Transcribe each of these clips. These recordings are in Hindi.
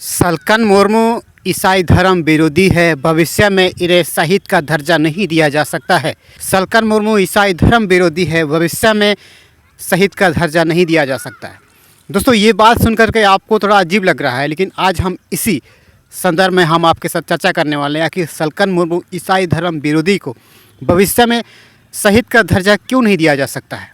सलकन मुर्मू ईसाई धर्म विरोधी है। भविष्य में इन्हें शहीद का दर्जा नहीं दिया जा सकता है। सलकन मुर्मू ईसाई धर्म विरोधी है। भविष्य में शहीद का दर्जा नहीं दिया जा सकता है। दोस्तों, ये बात सुनकर के आपको थोड़ा अजीब लग रहा है, लेकिन आज हम इसी संदर्भ में हम आपके साथ चर्चा करने वाले हैं कि सलकन मुर्मू ईसाई धर्म विरोधी को भविष्य में शहीद का दर्जा क्यों नहीं दिया जा सकता है।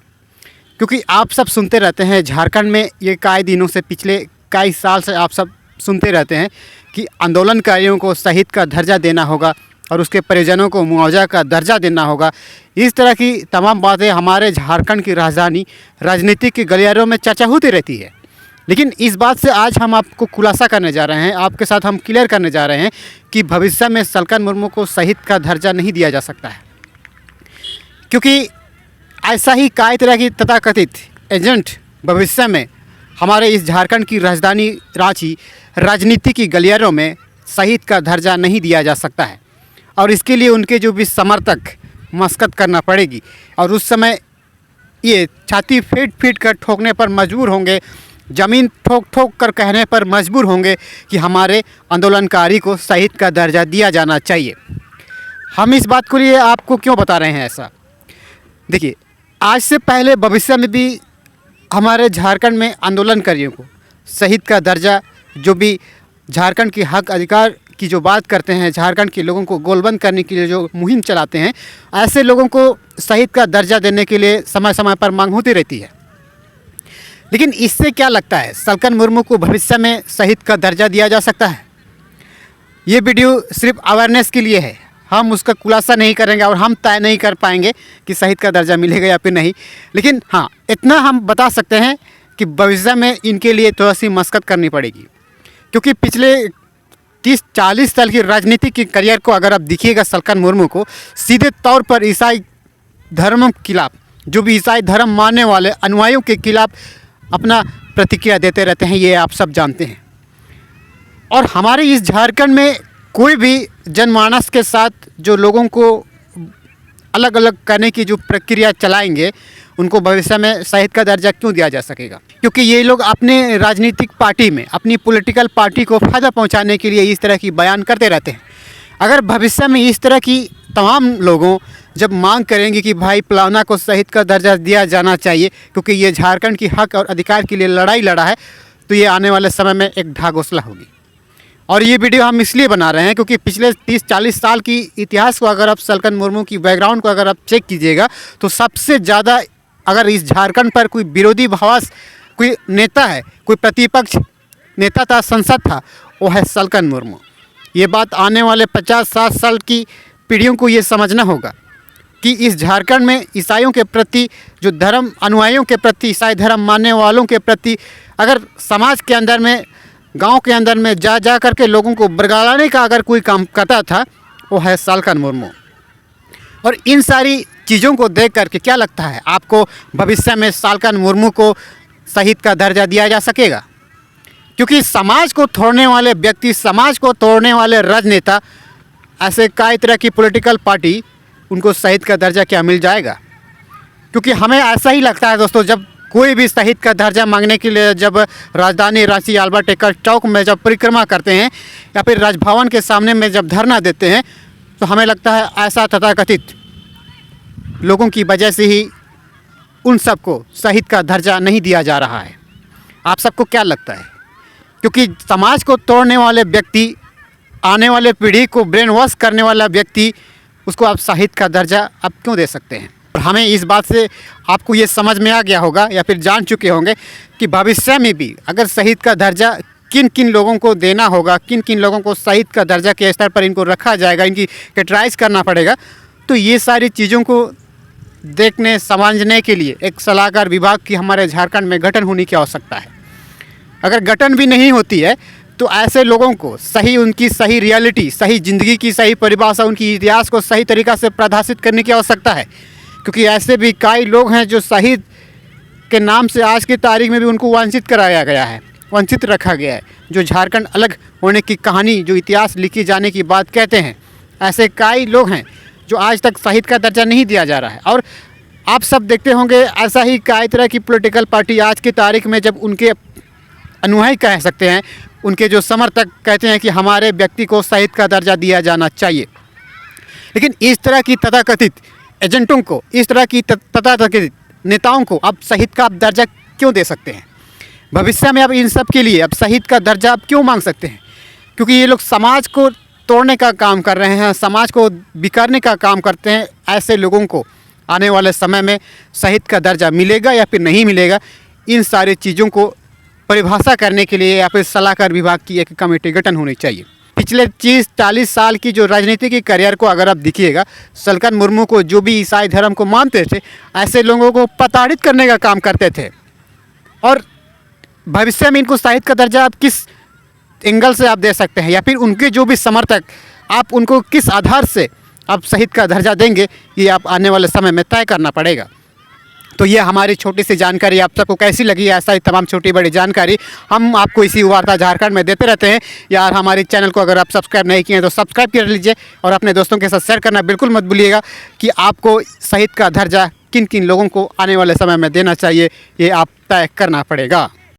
क्योंकि आप सब सुनते रहते हैं, झारखंड में ये कई दिनों से, पिछले कई साल से आप सब सुनते रहते हैं कि आंदोलनकारियों को शहीद का दर्जा देना होगा और उसके परिजनों को मुआवजा का दर्जा देना होगा। इस तरह की तमाम बातें हमारे झारखंड की राजधानी राजनीति के गलियारों में चर्चा होती रहती है। लेकिन इस बात से आज हम आपको खुलासा करने जा रहे हैं, आपके साथ हम क्लियर करने जा रहे हैं कि भविष्य में सलकन मुर्मू को शहीद का दर्जा नहीं दिया जा सकता है। क्योंकि ऐसा ही कई तरह की तथाकथित एजेंट भविष्य में हमारे इस झारखंड की राजधानी रांची राजनीति की गलियारों में शहीद का दर्जा नहीं दिया जा सकता है। और इसके लिए उनके जो भी समर्थक मशक्कत करना पड़ेगी और उस समय ये छाती फीट कर ठोकने पर मजबूर होंगे, ज़मीन ठोक कर कहने पर मजबूर होंगे कि हमारे आंदोलनकारी को शहीद का दर्जा दिया जाना चाहिए। हम इस बात को लिए आपको क्यों बता रहे हैं ऐसा? देखिए, आज से पहले भविष्य में भी हमारे झारखंड में आंदोलनकारियों को शहीद का दर्जा, जो भी झारखंड के हक अधिकार की जो बात करते हैं, झारखंड के लोगों को गोलबंद करने के लिए जो मुहिम चलाते हैं, ऐसे लोगों को शहीद का दर्जा देने के लिए समय समय पर मांग होती रहती है। लेकिन इससे क्या लगता है, सलकन मुर्मू को भविष्य में शहीद का दर्जा दिया जा सकता है? ये वीडियो सिर्फ अवेयरनेस के लिए है। हम उसका खुलासा नहीं करेंगे और हम तय नहीं कर पाएंगे कि शहीद का दर्जा मिलेगा या फिर नहीं। लेकिन हाँ, इतना हम बता सकते हैं कि भविष्य में इनके लिए थोड़ा सी मशक्कत करनी पड़ेगी। क्योंकि पिछले 30-40 साल की राजनीति के करियर को अगर आप देखिएगा, सलकन मुर्मू को सीधे तौर पर ईसाई धर्म के खिलाफ, जो भी ईसाई धर्म मानने वाले अनुयायियों के खिलाफ अपना प्रतिक्रिया देते रहते हैं, ये आप सब जानते हैं। और हमारे इस झारखंड में कोई भी जनमानस के साथ जो लोगों को अलग अलग करने की जो प्रक्रिया चलाएंगे, उनको भविष्य में शहीद का दर्जा क्यों दिया जा सकेगा? क्योंकि ये लोग अपने राजनीतिक पार्टी में, अपनी पॉलिटिकल पार्टी को फ़ायदा पहुंचाने के लिए इस तरह की बयान करते रहते हैं। अगर भविष्य में इस तरह की तमाम लोगों जब मांग करेंगे कि भाई फलाना को शहीद का दर्जा दिया जाना चाहिए क्योंकि ये झारखंड की हक और अधिकार के लिए लड़ाई लड़ा है, तो ये आने वाले समय में एक ढागोसला होगी। और ये वीडियो हम इसलिए बना रहे हैं क्योंकि पिछले 30-40 साल की इतिहास को अगर आप सलकन मुर्मू की बैकग्राउंड को अगर आप चेक कीजिएगा, तो सबसे ज़्यादा अगर इस झारखंड पर कोई विरोधी भावास कोई नेता है, कोई प्रतिपक्ष नेता था, संसद था, वो है सलकन मुर्मू। ये बात आने वाले 50-60 साल की पीढ़ियों को ये समझना होगा कि इस झारखंड में ईसाइयों के प्रति, जो धर्म अनुयायियों के प्रति, ईसाई धर्म मानने वालों के प्रति अगर समाज के अंदर में, गांव के अंदर में जा करके लोगों को बरगलाने का अगर कोई काम करता था, वो है सलकन मुर्मू। और इन सारी चीज़ों को देख करके क्या लगता है आपको, भविष्य में सलकन मुर्मू को शहीद का दर्जा दिया जा सकेगा? क्योंकि समाज को तोड़ने वाले व्यक्ति, समाज को तोड़ने वाले राजनेता, ऐसे कई तरह की पॉलिटिकल पार्टी, उनको शहीद का दर्जा क्या मिल जाएगा? क्योंकि हमें ऐसा ही लगता है दोस्तों, जब कोई भी शहीद का दर्जा मांगने के लिए जब राजधानी रांची अल्बर्ट एक्का चौक में जब परिक्रमा करते हैं या फिर राजभवन के सामने में जब धरना देते हैं, तो हमें लगता है ऐसा तथाकथित लोगों की वजह से ही उन सबको शहीद का दर्जा नहीं दिया जा रहा है। आप सबको क्या लगता है? क्योंकि समाज को तोड़ने वाले व्यक्ति, आने वाले पीढ़ी को ब्रेन वॉश करने वाला व्यक्ति, उसको आप शहीद का दर्जा आप क्यों दे सकते हैं? और हमें इस बात से आपको ये समझ में आ गया होगा या फिर जान चुके होंगे कि भविष्य में भी अगर शहीद का दर्जा किन किन लोगों को देना होगा, किन किन लोगों को शहीद का दर्जा के स्तर पर इनको रखा जाएगा, इनकी कैटेगराइज करना पड़ेगा, तो ये सारी चीज़ों को देखने समझने के लिए एक सलाहकार विभाग की हमारे झारखंड में गठन होने की आवश्यकता है। अगर गठन भी नहीं होती है तो ऐसे लोगों को सही, उनकी सही रियलिटी, सही ज़िंदगी की सही परिभाषा, उनकी इतिहास को सही तरीक़ा से प्रदर्शित करने की आवश्यकता है। क्योंकि ऐसे भी कई लोग हैं जो शहीद के नाम से आज की तारीख में भी उनको वंचित कराया गया है, वंचित रखा गया है। जो झारखंड अलग होने की कहानी, जो इतिहास लिखी जाने की बात कहते हैं, ऐसे कई लोग हैं जो आज तक शहीद का दर्जा नहीं दिया जा रहा है। और आप सब देखते होंगे ऐसा ही कई तरह की पॉलिटिकल पार्टी आज की तारीख में जब उनके अनुयायी कह सकते हैं, उनके जो समर्थक कहते हैं कि हमारे व्यक्ति को शहीद का दर्जा दिया जाना चाहिए। लेकिन इस तरह की तथाकथित एजेंटों को, इस तरह की तथाकथित नेताओं को अब शहीद का आप दर्जा क्यों दे सकते हैं? भविष्य में अब इन सब के लिए अब शहीद का दर्जा आप क्यों मांग सकते हैं? क्योंकि ये लोग समाज को तोड़ने का काम कर रहे हैं, समाज को बिगाड़ने का काम करते हैं। ऐसे लोगों को आने वाले समय में शहीद का दर्जा मिलेगा या फिर नहीं मिलेगा, इन सारी चीज़ों को परिभाषा करने के लिए या फिर सलाहकार विभाग की एक कमेटी गठन होनी चाहिए। पिछले 30-40 साल की जो राजनीति की करियर को अगर आप देखिएगा, सलकन मुर्मू को जो भी ईसाई धर्म को मानते थे, ऐसे लोगों को प्रताड़ित करने का काम करते थे। और भविष्य में इनको शहीद का दर्जा आप किस एंगल से आप दे सकते हैं, या फिर उनके जो भी समर्थक, आप उनको किस आधार से आप शहीद का दर्जा देंगे, ये आप आने वाले समय में तय करना पड़ेगा। तो ये हमारी छोटी सी जानकारी आप सबको कैसी लगी? ऐसा ही तमाम छोटी बड़ी जानकारी हम आपको इसी वार्ता झारखंड में देते रहते हैं। यार हमारे चैनल को अगर आप सब्सक्राइब नहीं किए हैं तो सब्सक्राइब कर लीजिए और अपने दोस्तों के साथ शेयर करना बिल्कुल मत भूलिएगा कि आपको शहीद का दर्जा किन किन लोगों को आने वाले समय में देना चाहिए, ये आप तय करना पड़ेगा।